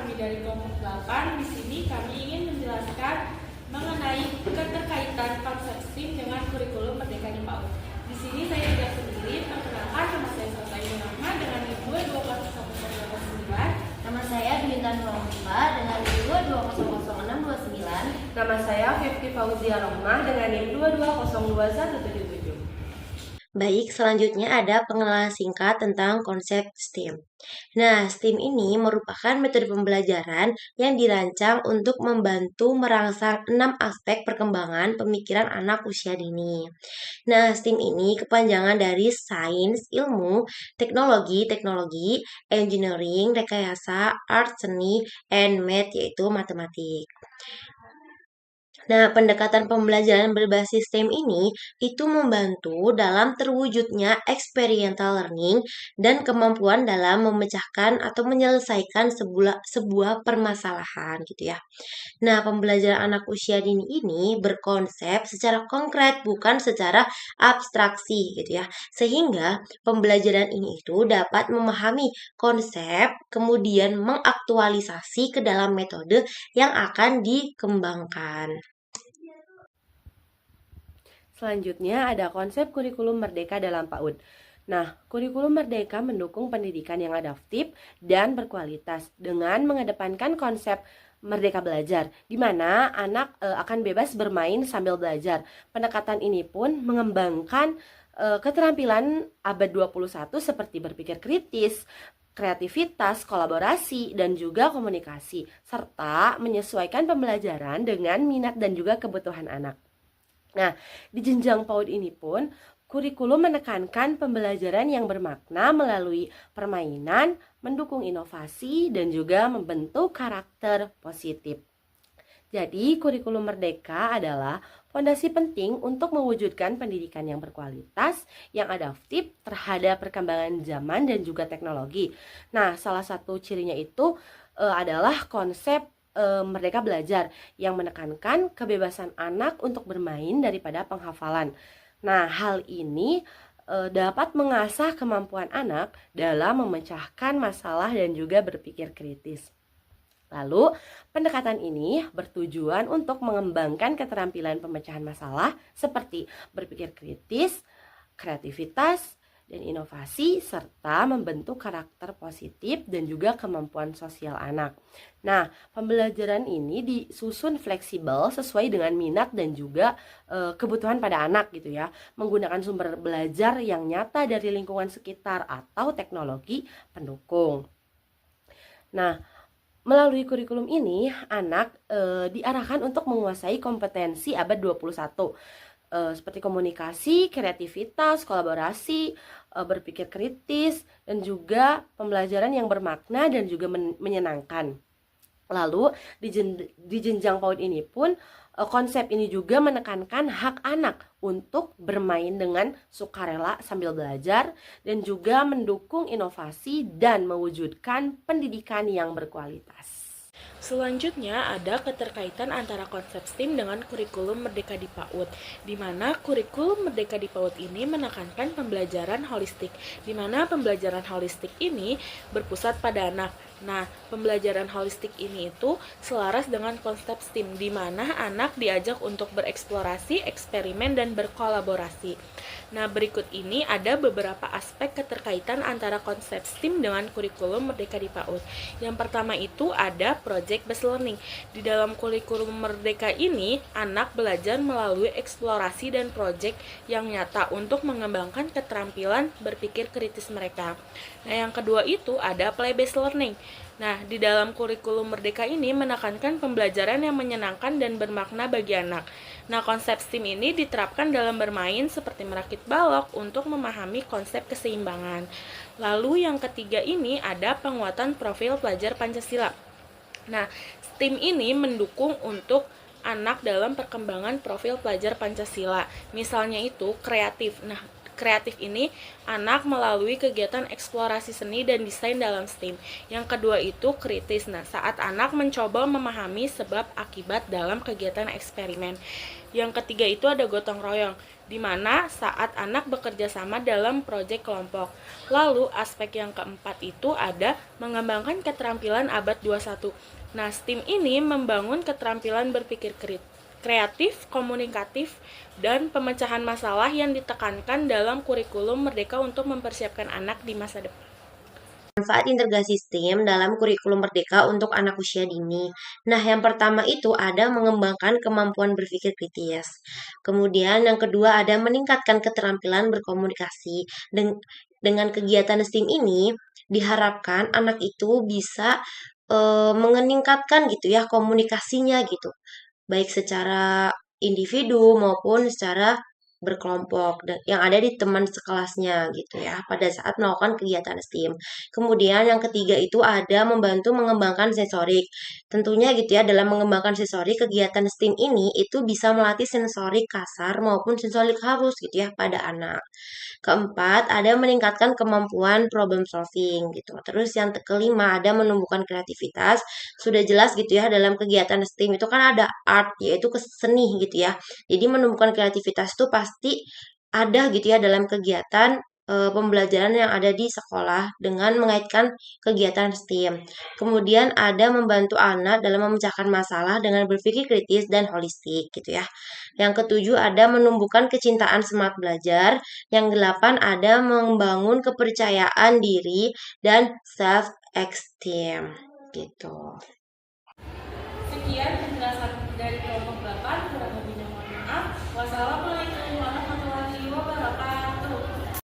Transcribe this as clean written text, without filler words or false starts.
kami dari kelompok 8. Di sini kami ingin menjelaskan mengenai keterkaitan konsep STEAM dengan kurikulum Merdeka di PAUD. Di sini saya tidak sendiri. Perkenalkan, nama saya Salsaini Rahma dengan NIM 2201029. Nama saya Bintang Rohma dengan NIM 2200629. Nama saya Fifty Fauzia Rohmah dengan NIM 2202177. Baik, selanjutnya ada pengenalan singkat tentang konsep STEAM. Nah, STEAM ini merupakan metode pembelajaran yang dirancang untuk membantu merangsang 6 aspek perkembangan pemikiran anak usia dini. Nah, STEAM ini kepanjangan dari sains, ilmu, teknologi, engineering, rekayasa, art, seni, and math, yaitu matematik. Nah, pendekatan pembelajaran berbasis STEM ini itu membantu dalam terwujudnya experiential learning dan kemampuan dalam memecahkan atau menyelesaikan sebuah permasalahan gitu ya. Nah, pembelajaran anak usia dini ini berkonsep secara konkret bukan secara abstraksi gitu ya. Sehingga pembelajaran ini itu dapat memahami konsep kemudian mengaktualisasi ke dalam metode yang akan dikembangkan. Selanjutnya ada konsep kurikulum merdeka dalam PAUD. Nah, kurikulum merdeka mendukung pendidikan yang adaptif dan berkualitas dengan mengedepankan konsep merdeka belajar, di mana anak akan bebas bermain sambil belajar. Pendekatan ini pun mengembangkan keterampilan abad 21 seperti berpikir kritis, kreativitas, kolaborasi, dan juga komunikasi, serta menyesuaikan pembelajaran dengan minat dan juga kebutuhan anak. Nah, di jenjang PAUD ini pun, kurikulum menekankan pembelajaran yang bermakna melalui permainan, mendukung inovasi, dan juga membentuk karakter positif. Jadi, kurikulum merdeka adalah fondasi penting untuk mewujudkan pendidikan yang berkualitas, yang adaptif terhadap perkembangan zaman dan juga teknologi. Nah, salah satu cirinya itu adalah konsep Merdeka Belajar yang menekankan kebebasan anak untuk bermain daripada penghafalan. Nah, hal ini dapat mengasah kemampuan anak dalam memecahkan masalah dan juga berpikir kritis. Lalu, pendekatan ini bertujuan untuk mengembangkan keterampilan pemecahan masalah seperti berpikir kritis, kreativitas, dan inovasi, serta membentuk karakter positif dan juga kemampuan sosial anak. Nah, pembelajaran ini disusun fleksibel sesuai dengan minat dan juga kebutuhan pada anak gitu ya, menggunakan sumber belajar yang nyata dari lingkungan sekitar atau teknologi pendukung. Nah, melalui kurikulum ini, anak diarahkan untuk menguasai kompetensi abad 21, seperti komunikasi, kreativitas, kolaborasi, berpikir kritis, dan juga pembelajaran yang bermakna dan juga menyenangkan. Lalu di jenjang PAUD ini pun konsep ini juga menekankan hak anak untuk bermain dengan sukarela sambil belajar dan juga mendukung inovasi dan mewujudkan pendidikan yang berkualitas. Selanjutnya ada keterkaitan antara konsep STEAM dengan kurikulum Merdeka di PAUD, di mana kurikulum Merdeka di PAUD ini menekankan pembelajaran holistik, di mana pembelajaran holistik ini berpusat pada anak. Nah, pembelajaran holistik ini itu selaras dengan konsep STEAM, di mana anak diajak untuk bereksplorasi, eksperimen, dan berkolaborasi. Nah, berikut ini ada beberapa aspek keterkaitan antara konsep STEAM dengan kurikulum Merdeka di PAUD. Yang pertama itu ada project-based learning. Di dalam kurikulum Merdeka ini, anak belajar melalui eksplorasi dan project yang nyata untuk mengembangkan keterampilan berpikir kritis mereka. Nah, yang kedua itu ada play-based learning. Nah, di dalam kurikulum Merdeka ini menekankan pembelajaran yang menyenangkan dan bermakna bagi anak. Nah, konsep STEAM ini diterapkan dalam bermain seperti merakit balok untuk memahami konsep keseimbangan. Lalu yang ketiga ini ada penguatan profil pelajar Pancasila. Nah, STEAM ini mendukung untuk anak dalam perkembangan profil pelajar Pancasila. Misalnya itu kreatif. Nah, kreatif ini anak melalui kegiatan eksplorasi seni dan desain dalam STEAM. Yang kedua itu kritis. Nah, saat anak mencoba memahami sebab akibat dalam kegiatan eksperimen. Yang ketiga itu ada gotong royong, di mana saat anak bekerja sama dalam proyek kelompok. Lalu aspek yang keempat itu ada mengembangkan keterampilan abad 21. Nah, STEAM ini membangun keterampilan berpikir kreatif, komunikatif, dan pemecahan masalah yang ditekankan dalam kurikulum Merdeka untuk mempersiapkan anak di masa depan. Manfaat integrasi STEAM dalam kurikulum Merdeka untuk anak usia dini. Nah, yang pertama itu ada mengembangkan kemampuan berpikir kritis. Kemudian yang kedua ada meningkatkan keterampilan berkomunikasi. Dengan kegiatan STEAM ini diharapkan anak itu bisa meningkatkan gitu ya komunikasinya gitu, baik secara individu maupun secara berkelompok yang ada di teman sekelasnya gitu ya pada saat melakukan kegiatan STEAM. Kemudian yang ketiga itu ada membantu mengembangkan sensorik. Tentunya gitu ya dalam mengembangkan sensorik kegiatan STEAM ini itu bisa melatih sensorik kasar maupun sensorik halus gitu ya pada anak. Keempat, ada meningkatkan kemampuan problem solving gitu. Terus yang kelima ada menumbuhkan kreativitas. Sudah jelas gitu ya dalam kegiatan STEAM itu kan ada art yaitu seni gitu ya. Jadi menumbuhkan kreativitas itu pasti ada gitu ya dalam kegiatan pembelajaran yang ada di sekolah dengan mengaitkan kegiatan STEAM. Kemudian ada membantu anak dalam memecahkan masalah dengan berpikir kritis dan holistik gitu ya. Yang ketujuh ada menumbuhkan kecintaan semangat belajar. Yang delapan ada membangun kepercayaan diri dan self-esteem gitu. Sekian penjelasan dari kelompok 8, kurang lebihnya mohon maaf. Wassalamualaikum